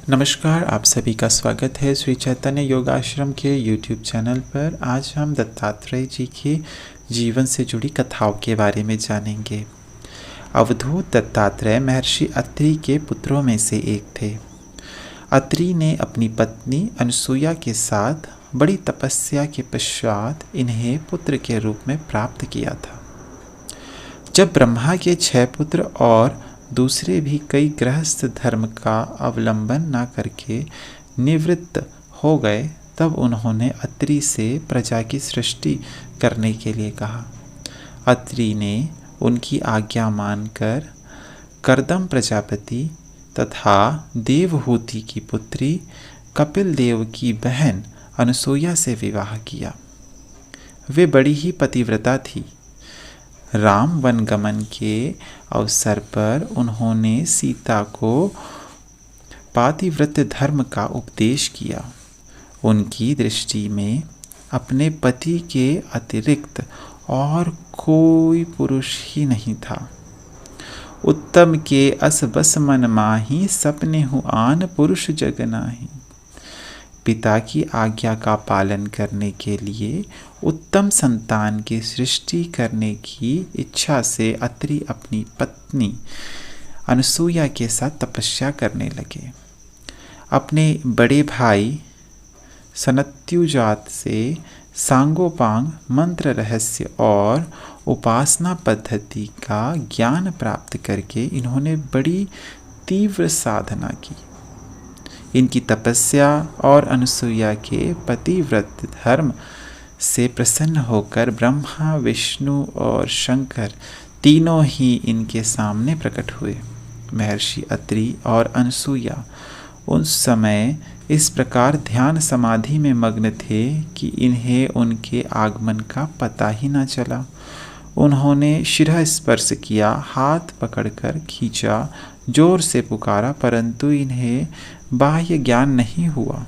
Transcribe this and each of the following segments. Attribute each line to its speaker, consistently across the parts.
Speaker 1: नमस्कार, आप सभी का स्वागत है श्री चैतन्य योगाश्रम के YouTube चैनल पर। आज हम दत्तात्रेय जी के जीवन से जुड़ी कथाओं के बारे में जानेंगे। अवधूत दत्तात्रेय महर्षि अत्रि के पुत्रों में से एक थे। अत्रि ने अपनी पत्नी अनसुया के साथ बड़ी तपस्या के पश्चात इन्हें पुत्र के रूप में प्राप्त किया था। जब ब्रह्मा के 6 पुत्र और दूसरे भी कई गृहस्थ धर्म का अवलंबन न करके निवृत्त हो गए, तब उन्होंने अत्रि से प्रजा की सृष्टि करने के लिए कहा। अत्रि ने उनकी आज्ञा मानकर कर्दम प्रजापति तथा देवहूति की पुत्री कपिल देव की बहन अनसुया से विवाह किया। वे बड़ी ही पतिव्रता थी। राम वनगमन के अवसर पर उन्होंने सीता को पातिव्रत्य धर्म का उपदेश किया। उनकी दृष्टि में अपने पति के अतिरिक्त और कोई पुरुष ही नहीं था। उत्तम के अस बस मन माही, सपने हूँ आन पुरुष जग नाही। पिता की आज्ञा का पालन करने के लिए उत्तम संतान की सृष्टि करने की इच्छा से अत्रि अपनी पत्नी अनसुया के साथ तपस्या करने लगे। अपने बड़े भाई सनत्युजात से सांगोपांग मंत्र रहस्य और उपासना पद्धति का ज्ञान प्राप्त करके इन्होंने बड़ी तीव्र साधना की। इनकी तपस्या और अनसुया के पतिव्रत धर्म से प्रसन्न होकर ब्रह्मा, विष्णु और शंकर तीनों ही इनके सामने प्रकट हुए। महर्षि अत्रि और अनसुया उस समय इस प्रकार ध्यान समाधि में मग्न थे कि इन्हें उनके आगमन का पता ही न चला। उन्होंने शिरः स्पर्श किया, हाथ पकड़कर खींचा, जोर से पुकारा, परंतु इन्हें बाह्य ज्ञान नहीं हुआ।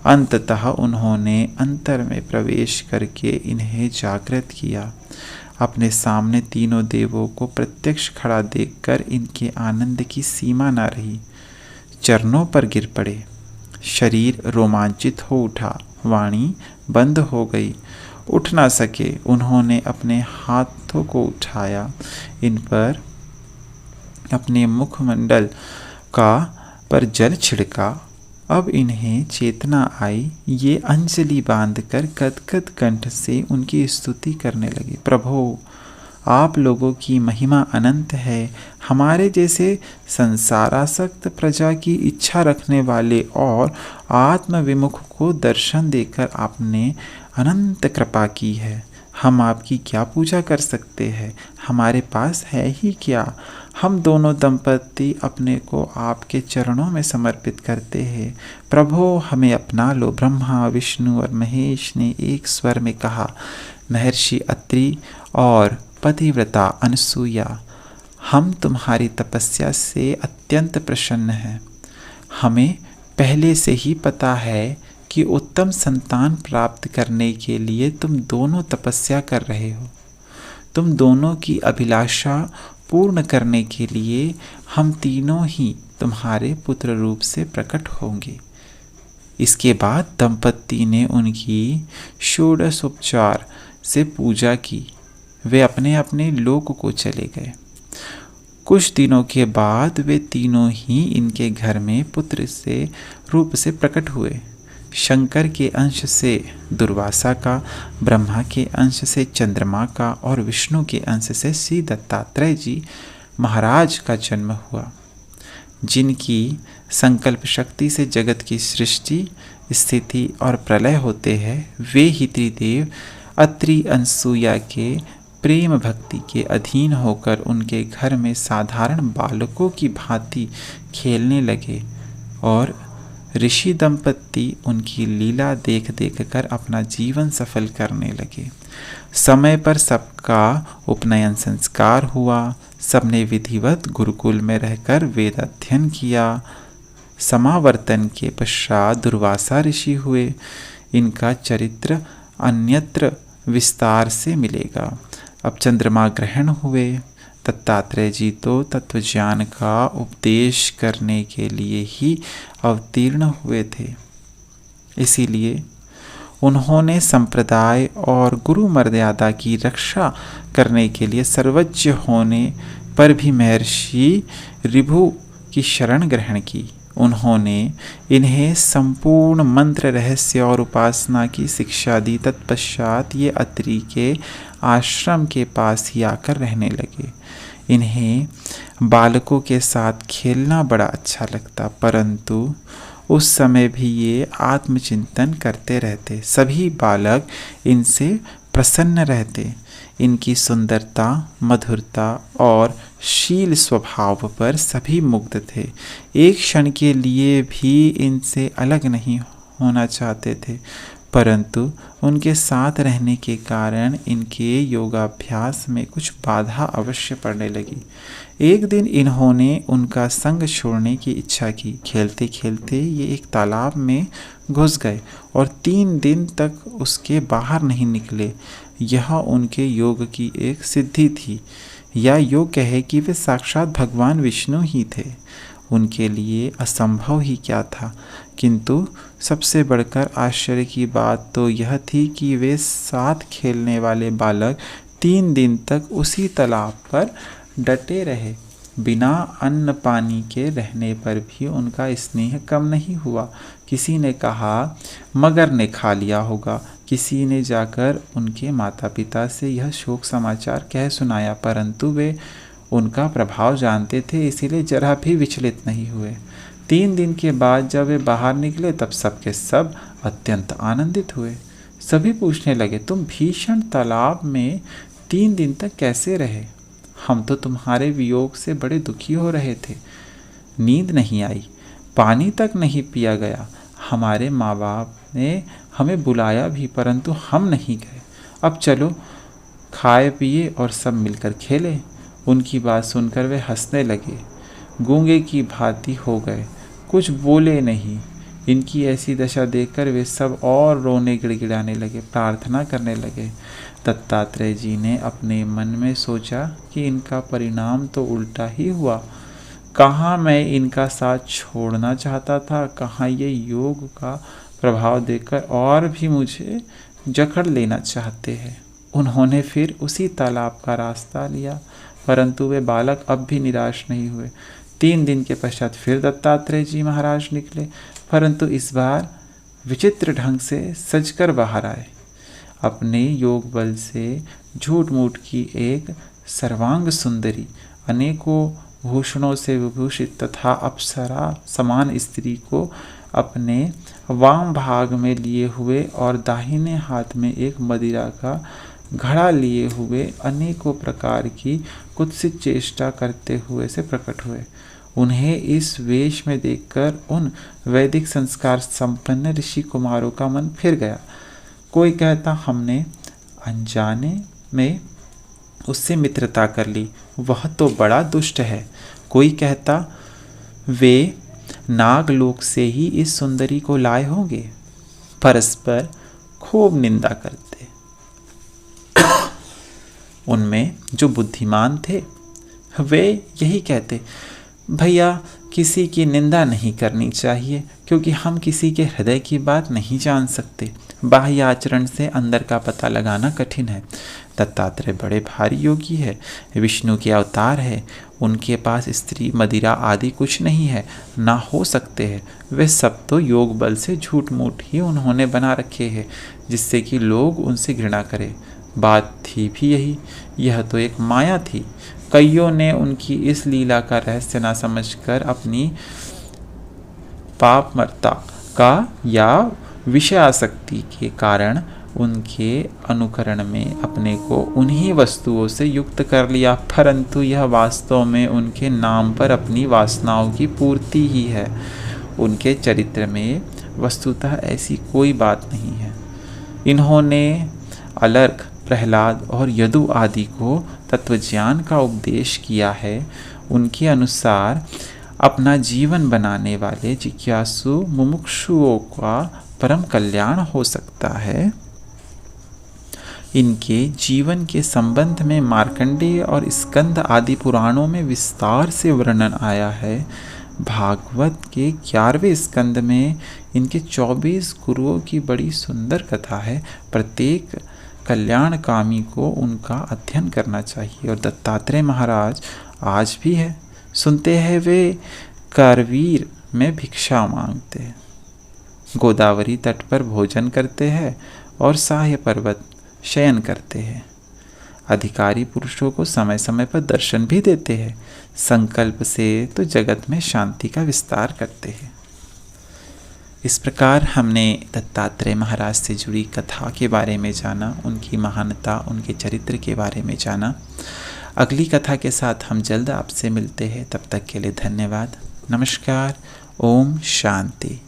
Speaker 1: अंततः उन्होंने अंतर में प्रवेश करके इन्हें जागृत किया। अपने सामने तीनों देवों को प्रत्यक्ष खड़ा देखकर इनके आनंद की सीमा न रही। चरणों पर गिर पड़े। शरीर रोमांचित हो उठा, वाणी बंद हो गई, उठ ना सके। उन्होंने अपने हाथों को उठाया, इन पर अपने मुखमंडल का पर जल छिड़का। अब इन्हें चेतना आई। ये अंजलि बांधकर गदगद कंठ से उनकी स्तुति करने लगे। प्रभो, आप लोगों की महिमा अनंत है। हमारे जैसे संसारासक्त प्रजा की इच्छा रखने वाले और आत्मविमुख को दर्शन देकर आपने अनंत कृपा की है। हम आपकी क्या पूजा कर सकते हैं? हमारे पास है ही क्या? हम दोनों दंपति अपने को आपके चरणों में समर्पित करते हैं। प्रभो, हमें अपना लो। ब्रह्मा, विष्णु और महेश ने एक स्वर में कहा। महर्षि अत्रि और पतिव्रता अनसुया, हम तुम्हारी तपस्या से अत्यंत प्रसन्न हैं। हमें पहले से ही पता है कि उत्तम संतान प्राप्त करने के लिए तुम दोनों तपस्या कर रहे हो। तुम दोनों की अभिलाषा पूर्ण करने के लिए हम तीनों ही तुम्हारे पुत्र रूप से प्रकट होंगे। इसके बाद दंपति ने उनकी षोडशोपचार से पूजा की। वे अपने अपने लोक को चले गए। कुछ दिनों के बाद वे तीनों ही इनके घर में पुत्र से रूप से प्रकट हुए। शंकर के अंश से दुर्वासा का, ब्रह्मा के अंश से चंद्रमा का और विष्णु के अंश से श्री दत्तात्रेय जी महाराज का जन्म हुआ, जिनकी संकल्प शक्ति से जगत की सृष्टि, स्थिति और प्रलय होते हैं। वे ही त्रिदेव अत्रि अनसुया के प्रेम भक्ति के अधीन होकर उनके घर में साधारण बालकों की भांति खेलने लगे और ऋषि दंपति उनकी लीला देख देख कर अपना जीवन सफल करने लगे। समय पर सबका उपनयन संस्कार हुआ। सबने विधिवत गुरुकुल में रहकर वेद अध्ययन किया। समावर्तन के पश्चात दुर्वासा ऋषि हुए। इनका चरित्र अन्यत्र विस्तार से मिलेगा। अब चंद्रमा ग्रहण हुए। दत्तात्रेय जी तो तत्वज्ञान का उपदेश करने के लिए ही अवतीर्ण हुए थे। इसीलिए उन्होंने संप्रदाय और गुरु मर्यादा की रक्षा करने के लिए सर्वज्ञ होने पर भी महर्षि ऋभु की शरण ग्रहण की। उन्होंने इन्हें संपूर्ण मंत्र रहस्य और उपासना की शिक्षा दी। तत्पश्चात ये अत्रि के आश्रम के पास ही आकर रहने लगे। इन्हें बालकों के साथ खेलना बड़ा अच्छा लगता, परंतु उस समय भी ये आत्मचिंतन करते रहते। सभी बालक इनसे प्रसन्न रहते। इनकी सुंदरता, मधुरता और शील स्वभाव पर सभी मुग्ध थे। एक क्षण के लिए भी इनसे अलग नहीं होना चाहते थे, परंतु उनके साथ रहने के कारण इनके योगाभ्यास में कुछ बाधा अवश्य पड़ने लगी। एक दिन इन्होंने उनका संग छोड़ने की इच्छा की। खेलते खेलते ये एक तालाब में घुस गए और 3 दिन तक उसके बाहर नहीं निकले। यह उनके योग की एक सिद्धि थी, या योग कहे कि वे साक्षात भगवान विष्णु ही थे। उनके लिए असंभव ही क्या था, किंतु सबसे बढ़कर आश्चर्य की बात तो यह थी कि वे साथ खेलने वाले बालक 3 दिन तक उसी तालाब पर डटे रहे। बिना अन्न पानी के रहने पर भी उनका स्नेह कम नहीं हुआ। किसी ने कहा मगर ने खा लिया होगा, किसी ने जाकर उनके माता पिता से यह शोक समाचार कह सुनाया, परंतु वे उनका प्रभाव जानते थे, इसीलिए जरा भी विचलित नहीं हुए। 3 दिन के बाद जब वे बाहर निकले तब सबके सब अत्यंत आनंदित हुए। सभी पूछने लगे, तुम भीषण तालाब में 3 दिन तक कैसे रहे? हम तो तुम्हारे वियोग से बड़े दुखी हो रहे थे। नींद नहीं आई, पानी तक नहीं पिया गया। हमारे माँ बाप ने हमें बुलाया भी, परंतु हम नहीं गए। अब चलो खाए पिए और सब मिलकर खेले। उनकी बात सुनकर वे हंसने लगे, गूंगे की भांति हो गए, कुछ बोले नहीं। इनकी ऐसी दशा देखकर वे सब और रोने गिड़गिड़ाने लगे, प्रार्थना करने लगे। दत्तात्रेय जी ने अपने मन में सोचा कि इनका परिणाम तो उल्टा ही हुआ। कहाँ मैं इनका साथ छोड़ना चाहता था, कहाँ ये योग का प्रभाव देखकर और भी मुझे जकड़ लेना चाहते हैं। उन्होंने फिर उसी तालाब का रास्ता लिया, परंतु वे बालक अब भी निराश नहीं हुए। 3 दिन के पश्चात फिर दत्तात्रेय जी महाराज निकले, परंतु इस बार विचित्र ढंग से सजकर बाहर आए। अपने योग बल से झूठ मूठ की एक सर्वांग सुंदरी, अनेकों भूषणों से विभूषित तथा अप्सरा समान स्त्री को अपने वाम भाग में लिए हुए और दाहिने हाथ में एक मदिरा का घड़ा लिए हुए अनेकों प्रकार की कुत्सित चेष्टा करते हुए से प्रकट हुए। उन्हें इस वेश में देखकर उन वैदिक संस्कार संपन्न ऋषि कुमारों का मन फिर गया। कोई कहता हमने अनजाने में उससे मित्रता कर ली, वह तो बड़ा दुष्ट है। कोई कहता वे नागलोक से ही इस सुंदरी को लाए होंगे। परस्पर खूब निंदा करते। उनमें जो बुद्धिमान थे वे यही कहते, भैया किसी की निंदा नहीं करनी चाहिए, क्योंकि हम किसी के हृदय की बात नहीं जान सकते। बाह्य आचरण से अंदर का पता लगाना कठिन है। दत्तात्रेय बड़े भारी योगी है, विष्णु के अवतार है। उनके पास स्त्री मदिरा आदि कुछ नहीं है, ना हो सकते हैं। वे सब तो योग बल से झूठ मूठ ही उन्होंने बना रखे हैं, जिससे कि लोग उनसे घृणा करें। बात थी भी यही, यह तो एक माया थी। कईयों ने उनकी इस लीला का रहस्य ना समझकर अपनी पापमत्ता का या विषय आसक्ति के कारण उनके अनुकरण में अपने को उन्हीं वस्तुओं से युक्त कर लिया, परंतु यह वास्तव में उनके नाम पर अपनी वासनाओं की पूर्ति ही है। उनके चरित्र में वस्तुतः ऐसी कोई बात नहीं है। इन्होंने अलर्क, प्रहलाद और यदु आदि को तत्वज्ञान का उपदेश किया है। उनके अनुसार अपना जीवन बनाने वाले जिज्ञासु मुमुक्षुओं का परम कल्याण हो सकता है। इनके जीवन के संबंध में मार्कंडेय और स्कंद आदि पुराणों में विस्तार से वर्णन आया है। भागवत के 11वें स्कंद में इनके 24 गुरुओं की बड़ी सुंदर कथा है। प्रत्येक कल्याणकामी को उनका अध्ययन करना चाहिए। और दत्तात्रेय महाराज आज भी है, सुनते हैं वे करवीर में भिक्षा मांगते हैं, गोदावरी तट पर भोजन करते हैं और साह्य पर्वत शयन करते हैं। अधिकारी पुरुषों को समय समय पर दर्शन भी देते हैं। संकल्प से तो जगत में शांति का विस्तार करते हैं। इस प्रकार हमने दत्तात्रेय महाराज से जुड़ी कथा के बारे में जाना, उनकी महानता, उनके चरित्र के बारे में जाना। अगली कथा के साथ हम जल्द आपसे मिलते हैं। तब तक के लिए धन्यवाद। नमस्कार। ओम शांति।